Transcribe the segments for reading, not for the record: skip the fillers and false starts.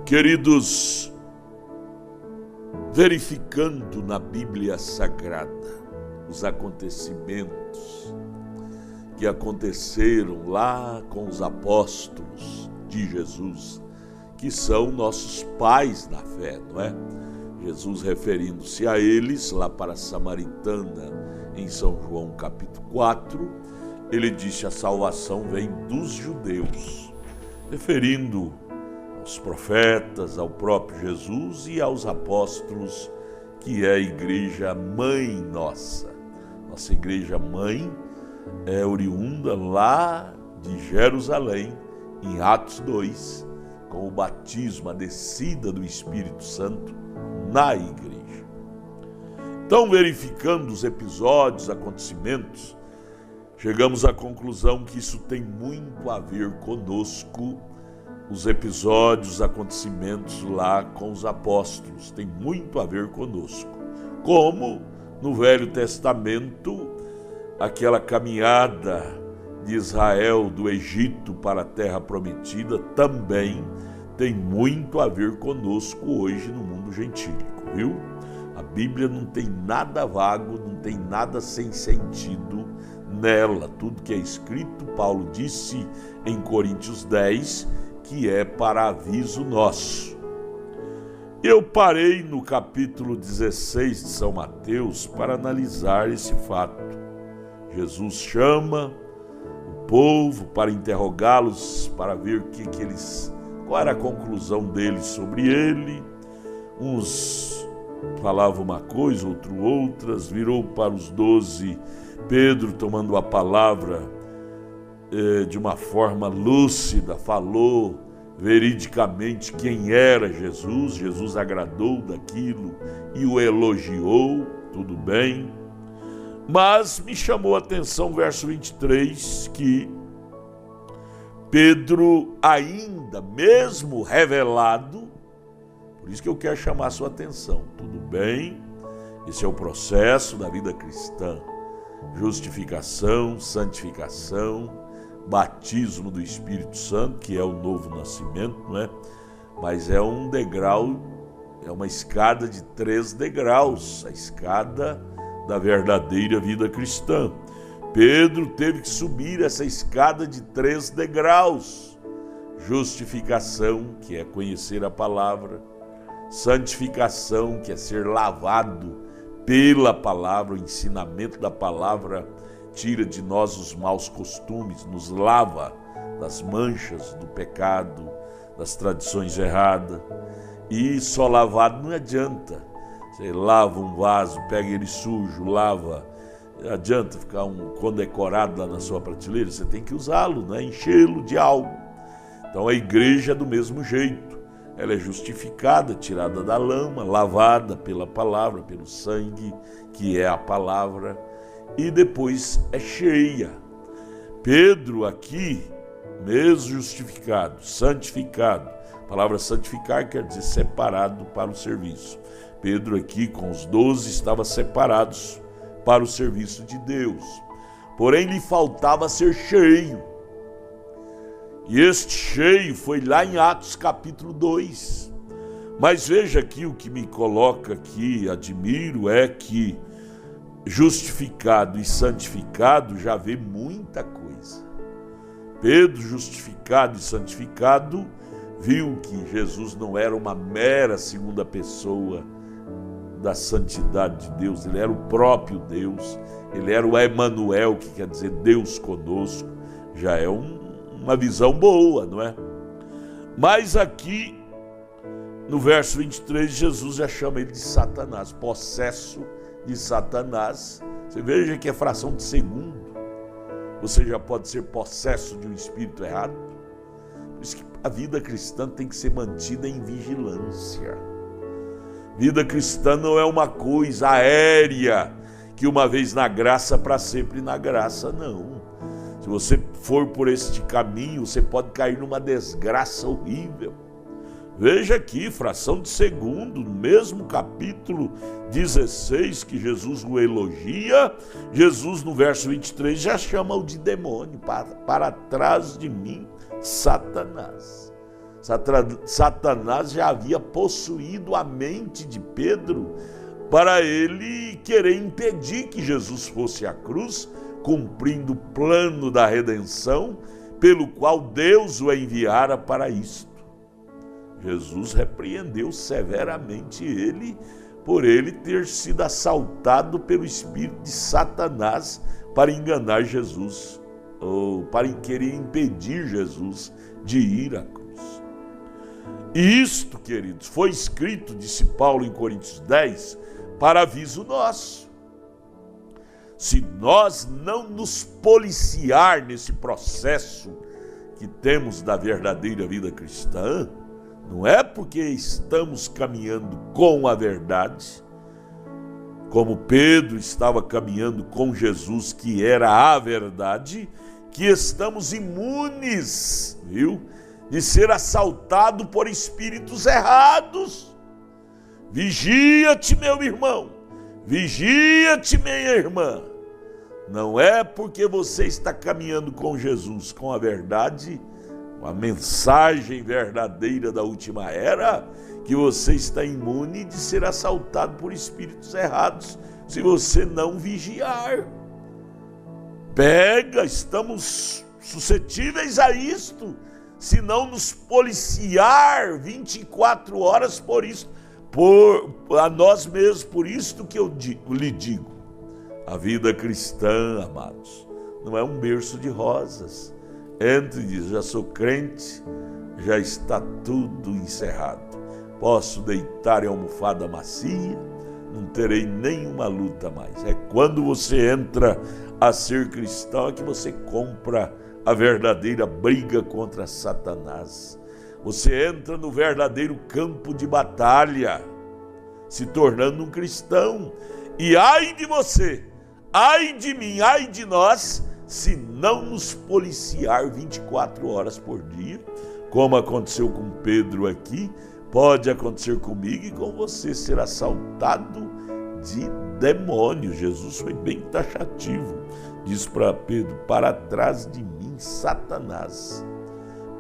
Queridos, verificando na Bíblia Sagrada os acontecimentos que aconteceram lá com os apóstolos de Jesus, que são nossos pais na fé, não é? Jesus, referindo-se a eles, lá para a Samaritana, em São João capítulo 4, ele disse: a salvação vem dos judeus, referindo aos profetas, ao próprio Jesus e aos apóstolos, que é a igreja mãe nossa. Nossa igreja mãe é oriunda lá de Jerusalém, em Atos 2, com o batismo, a descida do Espírito Santo na igreja. Então, verificando os episódios, acontecimentos, chegamos à conclusão que isso tem muito a ver conosco. Os episódios, acontecimentos lá com os apóstolos tem muito a ver conosco. Como no Velho Testamento, aquela caminhada de Israel do Egito para a Terra Prometida também tem muito a ver conosco hoje no mundo gentílico, viu? A Bíblia não tem nada vago, não tem nada sem sentido nela. Tudo que é escrito, Paulo disse em Coríntios 10, que é para aviso nosso. Eu parei no capítulo 16 de São Mateus para analisar esse fato. Jesus chama o povo para interrogá-los, para ver qual era a conclusão deles sobre ele. Uns falavam uma coisa, outras. Virou para os 12, Pedro, tomando a palavra de uma forma lúcida, falou veridicamente quem era Jesus. Jesus agradou daquilo e o elogiou, tudo bem. Mas me chamou a atenção o verso 23, que Pedro ainda, mesmo revelado, por isso que eu quero chamar a sua atenção, tudo bem, esse é o processo da vida cristã, justificação, santificação, batismo do Espírito Santo, que é o novo nascimento, não é? Mas é um degrau, é uma escada de 3 degraus, a escada da verdadeira vida cristã. Pedro teve que subir essa escada de 3 degraus. Justificação, que é conhecer a palavra. Santificação, que é ser lavado pela palavra, o ensinamento da palavra tira de nós os maus costumes, nos lava das manchas do pecado, das tradições erradas. E só lavado não adianta. Você lava um vaso, pega ele sujo, lava, não adianta ficar um condecorado lá na sua prateleira, você tem que usá-lo, né? Enchê-lo de algo. Então a igreja é do mesmo jeito, ela é justificada, tirada da lama, lavada pela palavra, pelo sangue, que é a palavra, e depois é cheia. Pedro aqui, mesmo justificado, santificado, a palavra santificar quer dizer separado para o serviço. Pedro aqui com os 12 estava separados para o serviço de Deus, porém lhe faltava ser cheio. E este cheio foi lá em Atos capítulo 2. Mas veja aqui, o que me coloca aqui, admiro, é que justificado e santificado já vê muita coisa. Pedro, justificado e santificado, viu que Jesus não era uma mera segunda pessoa da santidade de Deus, ele era o próprio Deus, ele era o Emanuel, que quer dizer Deus conosco. Já é uma visão boa, não é? Mas aqui, no verso 23, Jesus já chama ele de Satanás, possesso de Satanás. Você veja que é fração de segundo, você já pode ser possesso de um espírito errado. Por isso que a vida cristã tem que ser mantida em vigilância. Vida cristã não é uma coisa aérea, que uma vez na graça, para sempre na graça, não. Se você for por este caminho, você pode cair numa desgraça horrível. Veja aqui, fração de segundo, no mesmo capítulo 16 que Jesus o elogia, Jesus no verso 23 já chama-o de demônio, para trás de mim, Satanás. Satanás já havia possuído a mente de Pedro para ele querer impedir que Jesus fosse à cruz, cumprindo o plano da redenção pelo qual Deus o enviara para isto. Jesus repreendeu severamente ele por ele ter sido assaltado pelo espírito de Satanás para enganar Jesus, ou para querer impedir Jesus de ir à cruz. E isto, queridos, foi escrito, disse Paulo em Coríntios 10, para aviso nosso. Se nós não nos policiar nesse processo que temos da verdadeira vida cristã, não é porque estamos caminhando com a verdade, como Pedro estava caminhando com Jesus, que era a verdade, que estamos imunes, viu, de ser assaltado por espíritos errados. Vigia-te, meu irmão, vigia-te, minha irmã. Não é porque você está caminhando com Jesus, com a verdade, a mensagem verdadeira da última era, que você está imune de ser assaltado por espíritos errados, se você não vigiar. Estamos suscetíveis a isto, se não nos policiar 24 horas por isso, a nós mesmos. Por isto que eu lhe digo, a vida cristã, amados, não é um berço de rosas. Entre e diz, já sou crente, já está tudo encerrado. Posso deitar em almofada macia, não terei nenhuma luta mais. É quando você entra a ser cristão é que você compra a verdadeira briga contra Satanás. Você entra no verdadeiro campo de batalha, se tornando um cristão. E ai de você, ai de mim, ai de nós, se não nos policiar 24 horas por dia, como aconteceu com Pedro aqui, pode acontecer comigo e com você, ser assaltado de demônios. Jesus foi bem taxativo, diz para Pedro, para trás de mim, Satanás.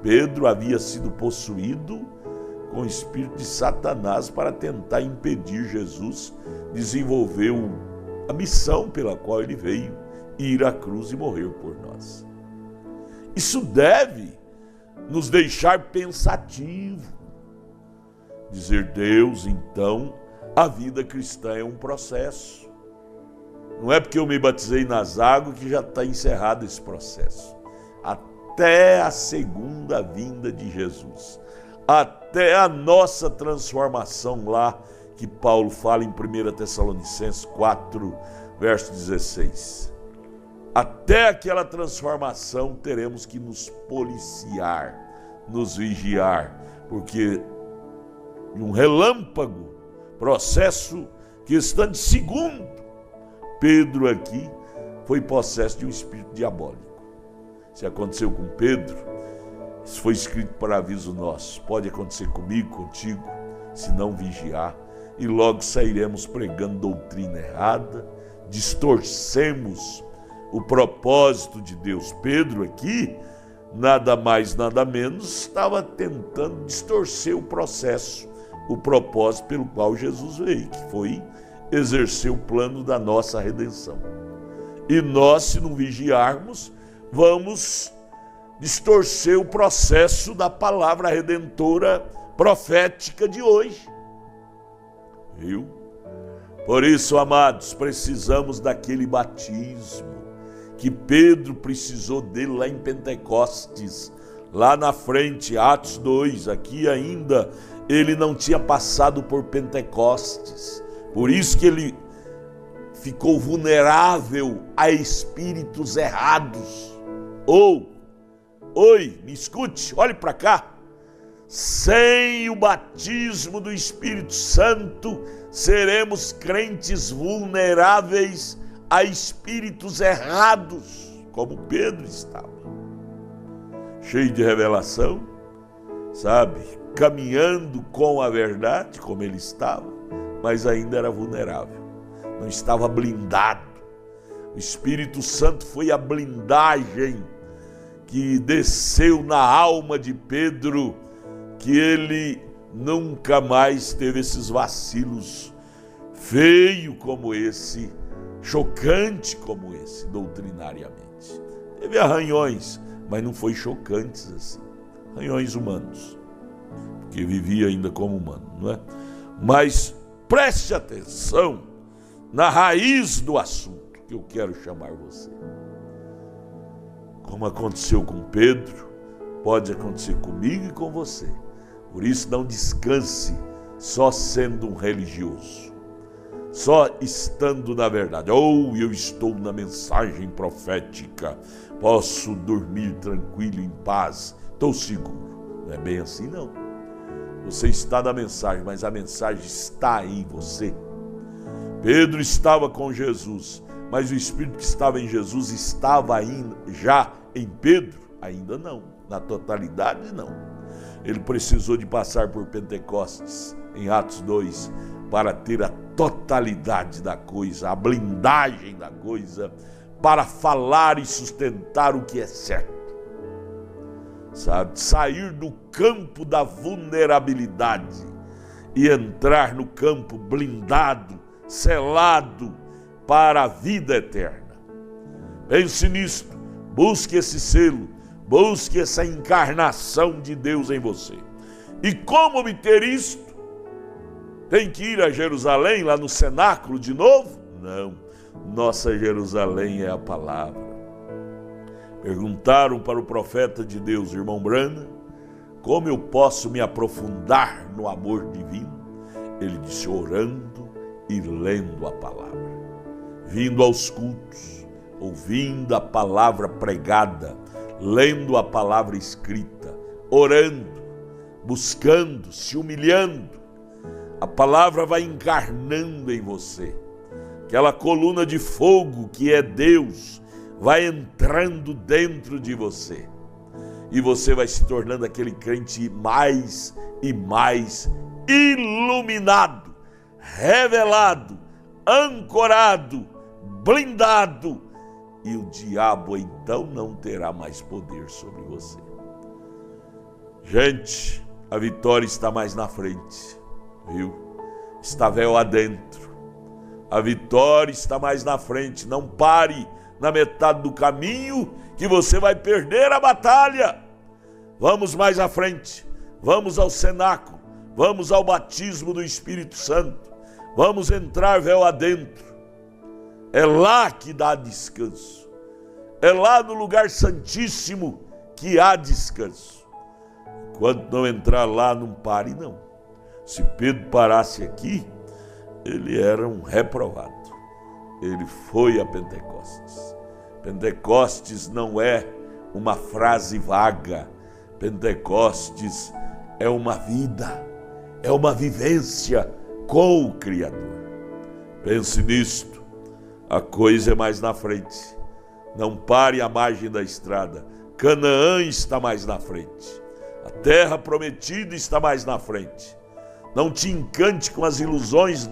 Pedro havia sido possuído com o espírito de Satanás para tentar impedir Jesus de desenvolver a missão pela qual ele veio, ir à cruz e morrer por nós. Isso deve nos deixar pensativo. Dizer, Deus, então, a vida cristã é um processo. Não é porque eu me batizei nas águas que já está encerrado esse processo. Até a segunda vinda de Jesus, até a nossa transformação lá, que Paulo fala em 1 Tessalonicenses 4, verso 16. Até aquela transformação teremos que nos policiar, nos vigiar, porque em um relâmpago, processo que está de segundo, Pedro aqui foi possesso de um espírito diabólico. Se aconteceu com Pedro, isso foi escrito para aviso nosso. Pode acontecer comigo, contigo, se não vigiar, e logo sairemos pregando doutrina errada, distorcemos o propósito de Deus. Pedro aqui, nada mais, nada menos, estava tentando distorcer o processo, o propósito pelo qual Jesus veio, que foi exercer o plano da nossa redenção. E nós, se não vigiarmos, vamos distorcer o processo da palavra redentora profética de hoje. Viu? Por isso, amados, precisamos daquele batismo que Pedro precisou dele lá em Pentecostes, lá na frente, Atos 2, aqui ainda ele não tinha passado por Pentecostes, por isso que ele ficou vulnerável a espíritos errados. Oi, me escute, olhe para cá. Sem o batismo do Espírito Santo, seremos crentes vulneráveis a espíritos errados, como Pedro estava. Cheio de revelação, sabe? Caminhando com a verdade, como ele estava, mas ainda era vulnerável. Não estava blindado. O Espírito Santo foi a blindagem que desceu na alma de Pedro, que ele nunca mais teve esses vacilos feio como esse, chocante como esse, doutrinariamente. Teve arranhões, mas não foi chocantes assim. Arranhões humanos, porque vivia ainda como humano, não é? Mas preste atenção na raiz do assunto que eu quero chamar você. Como aconteceu com Pedro, pode acontecer comigo e com você. Por isso não descanse só sendo um religioso, só estando na verdade. Eu estou na mensagem profética, posso dormir tranquilo, em paz, estou seguro. Não é bem assim não. Você está na mensagem, mas a mensagem está em você. Pedro estava com Jesus, mas o Espírito que estava em Jesus estava já em Pedro? Ainda não, na totalidade não. Ele precisou de passar por Pentecostes, em Atos 2, para ter a totalidade da coisa, a blindagem da coisa, para falar e sustentar o que é certo. Sabe? Sair do campo da vulnerabilidade e entrar no campo blindado, selado para a vida eterna. Pense nisto, busque esse selo, busque essa encarnação de Deus em você. E como obter isto? Tem que ir a Jerusalém, lá no cenáculo de novo? Não, nossa Jerusalém é a palavra. Perguntaram para o profeta de Deus, irmão Branham, como eu posso me aprofundar no amor divino? Ele disse, orando e lendo a palavra, vindo aos cultos, ouvindo a palavra pregada, lendo a palavra escrita, orando, buscando, se humilhando. A palavra vai encarnando em você. Aquela coluna de fogo que é Deus vai entrando dentro de você. E você vai se tornando aquele crente mais e mais iluminado, revelado, ancorado, blindado. E o diabo então não terá mais poder sobre você. Gente, a vitória está mais na frente, viu? Está véu adentro. A vitória está mais na frente. Não pare na metade do caminho que você vai perder a batalha. Vamos mais à frente. Vamos ao cenáculo. Vamos ao batismo do Espírito Santo. Vamos entrar véu adentro. É lá que dá descanso. É lá no lugar santíssimo que há descanso. Enquanto não entrar lá, não pare não. Se Pedro parasse aqui, ele era um reprovado. Ele foi a Pentecostes. Pentecostes não é uma frase vaga. Pentecostes é uma vida, é uma vivência com o Criador. Pense nisto, a coisa é mais na frente. Não pare à margem da estrada. Canaã está mais na frente. A terra prometida está mais na frente. Não te encante com as ilusões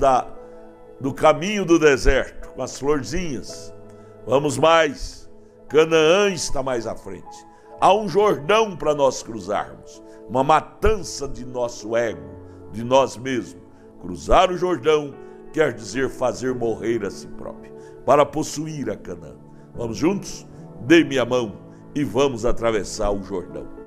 do caminho do deserto, com as florzinhas. Vamos mais. Canaã está mais à frente. Há um Jordão para nós cruzarmos. Uma matança de nosso ego, de nós mesmos. Cruzar o Jordão quer dizer fazer morrer a si próprio, para possuir a Canaã. Vamos juntos? Dê-me a mão e vamos atravessar o Jordão.